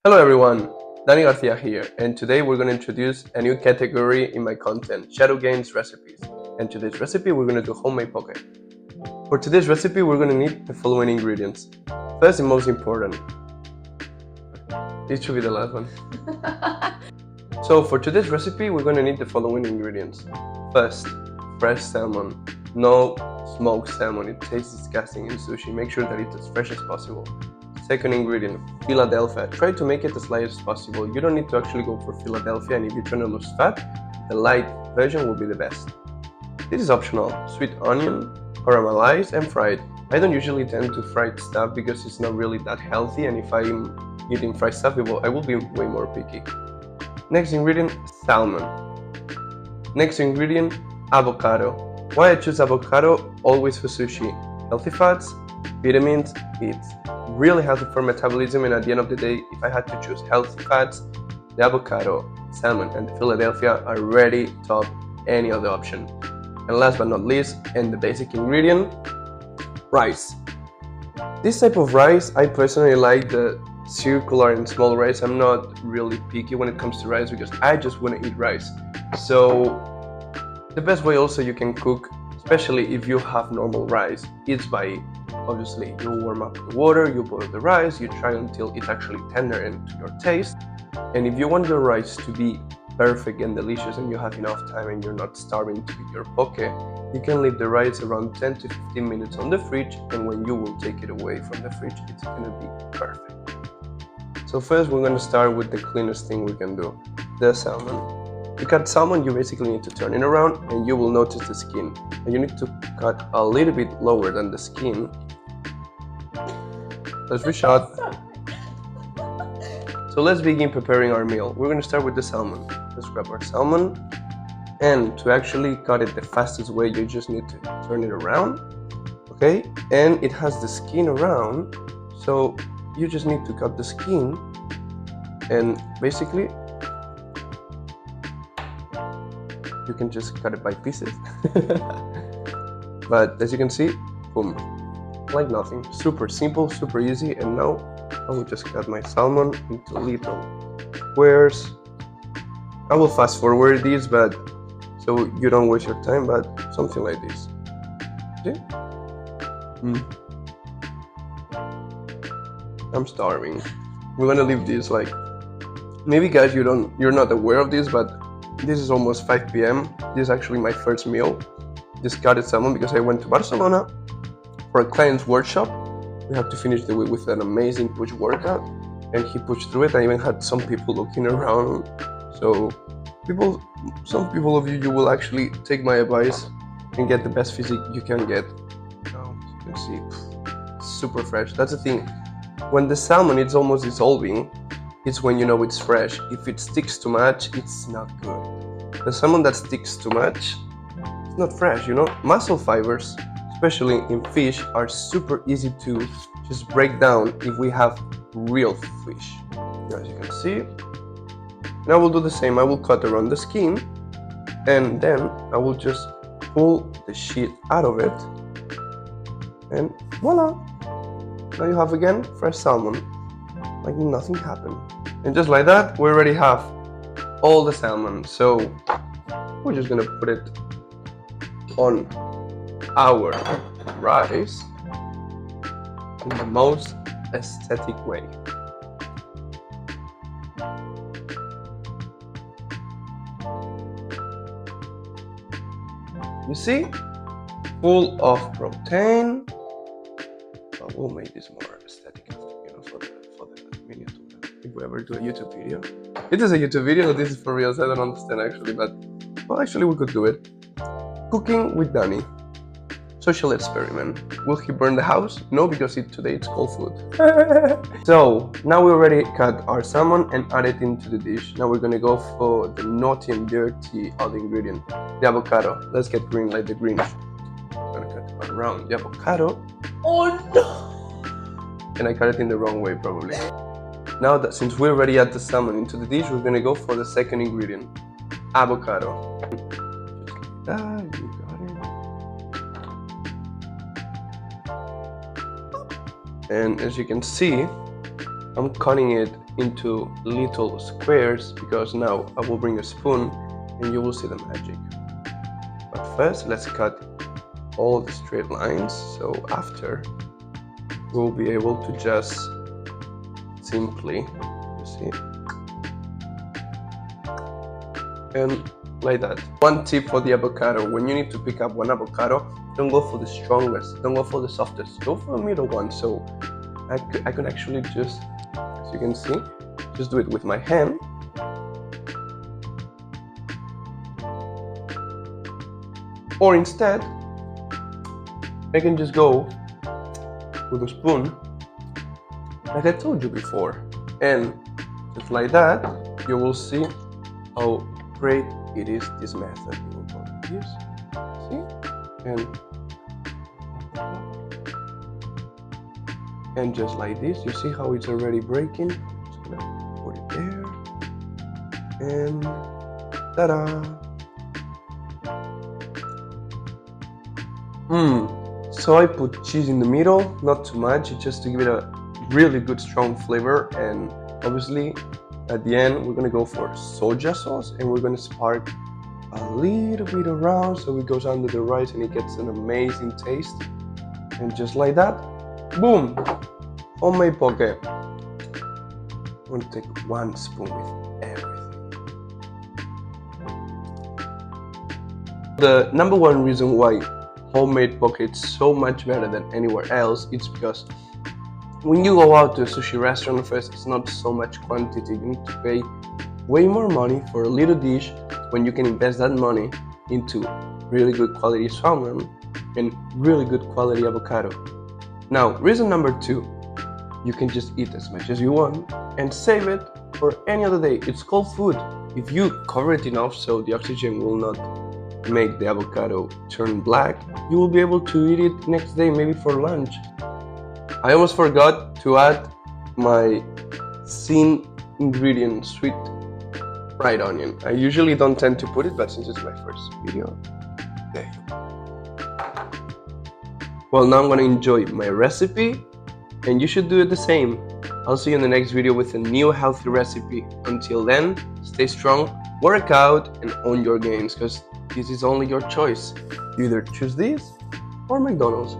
Hello everyone, Danny Garcia here, and today we're going to introduce a new category in my content, Shadow Games recipes. And today's recipe we're going to do homemade poke. For today's recipe we're going to need the following ingredients. First and most important, it should be the last one. So for today's recipe we're going to need the following ingredients. First, fresh salmon. No smoked salmon, it tastes disgusting in sushi. Make sure that it's as fresh as possible. Second ingredient, Philadelphia. Try to make it as light as possible. You don't need to actually go for Philadelphia, and if you're trying to lose fat, the light version will be the best. This is optional. Sweet onion, caramelized and fried. I don't usually tend to fry stuff because it's not really that healthy, and if I'm eating fried stuff, I will be way more picky. Next ingredient, salmon. Next ingredient, avocado. Why I choose avocado always for sushi? Healthy fats, vitamins, it's really healthy for metabolism, and at the end of the day, if I had to choose healthy fats, the avocado, salmon, and the Philadelphia are ready top any other option. And last but not least, and the basic ingredient, rice. This type of rice, I personally like the circular and small rice. I'm not really picky when it comes to rice because I just want to eat rice. So the best way also you can cook, especially if you have normal rice, is by obviously you warm up the water, you boil the rice, you try until it's actually tender and to your taste. And if you want your rice to be perfect and delicious and you have enough time and you're not starving to eat your poke, you can leave the rice around 10 to 15 minutes on the fridge, and when you will take it away from the fridge, it's going to be perfect. So first we're going to start with the cleanest thing we can do, the salmon. To cut salmon, you basically need to turn it around and you will notice the skin. And you need to cut a little bit lower than the skin. Let's reshot. So let's begin preparing our meal. We're going to start with the salmon. Let's grab our salmon. And to actually cut it the fastest way, you just need to turn it around. Okay? And it has the skin around. So you just need to cut the skin. And basically, you can just cut it by pieces. But as you can see, boom, like nothing. Super simple, super easy. And now I will just cut my salmon into little squares. I will fast forward these, but so you don't waste your time, but something like this. See? I'm starving. We're gonna leave this like, maybe guys you're not aware of this, but this is almost 5 p.m. This is actually my first meal. Just cut salmon because I went to Barcelona for a client's workshop. We have to finish the week with an amazing push workout, and he pushed through it. I even had some people looking around. So some people of you will actually take my advice and get the best physique you can get. Now you can see, super fresh. That's the thing. When the salmon is almost dissolving, it's when you know it's fresh. If it sticks too much, it's not good. The salmon that sticks too much, it's not fresh, you know? Muscle fibers, especially in fish, are super easy to just break down if we have real fish. As you can see. Now we'll do the same. I will cut around the skin, and then I will just pull the shit out of it, and voila! Now you have again fresh salmon, like nothing happened. And just like that, we already have all the salmon. So we're just gonna put it on our rice in the most aesthetic way. You see, full of protein. But we'll make this more aesthetic, you know, for the miniature. If we ever do a YouTube video. It is a YouTube video, this is for real, so I don't understand actually, but well, actually we could do it. Cooking with Danny. Social experiment. Will he burn the house? No, because today it's cold food. So now we already cut our salmon and add it into the dish. Now we're gonna go for the naughty and dirty other ingredient, the avocado. Let's get green like the Grinch. I'm gonna cut around the avocado. Oh no! And I cut it in the wrong way probably. Now that since we already add the salmon into the dish, we're gonna go for the second ingredient, avocado. Just like that, you got it. And as you can see, I'm cutting it into little squares because now I will bring a spoon and you will see the magic. But first, let's cut all the straight lines, so after we'll be able to just simply, you see, and like that. One tip for the avocado: when you need to pick up one avocado, don't go for the strongest, don't go for the softest, go for the middle one. So I can actually just, as you can see, just do it with my hand. Or instead, I can just go with a spoon, like I told you before. And just like that, you will see how great it is, this method. You will go like this, see? And just like this, you see how it's already breaking? Just gonna put it there. And ta-da! So I put cheese in the middle, not too much, just to give it a really good strong flavor. And obviously at the end we're gonna go for soja sauce, and we're gonna spark a little bit around so it goes under the rice and it gets an amazing taste. And just like that, boom, homemade poke. I'm gonna take 1 spoon with everything. The number one reason why homemade poke is so much better than anywhere else, it's because when you go out to a sushi restaurant, first, it's not so much quantity. You need to pay way more money for a little dish when you can invest that money into really good quality salmon and really good quality avocado. Now, reason number 2, you can just eat as much as you want and save it for any other day. It's cold food. If you cover it enough so the oxygen will not make the avocado turn black, you will be able to eat it next day, maybe for lunch. I almost forgot to add my scene ingredient, sweet fried onion. I usually don't tend to put it, but since it's my first video, there you go. Well, now I'm gonna enjoy my recipe, and you should do it the same. I'll see you in the next video with a new healthy recipe. Until then, stay strong, work out, and own your gains, because this is only your choice. You either choose this or McDonald's.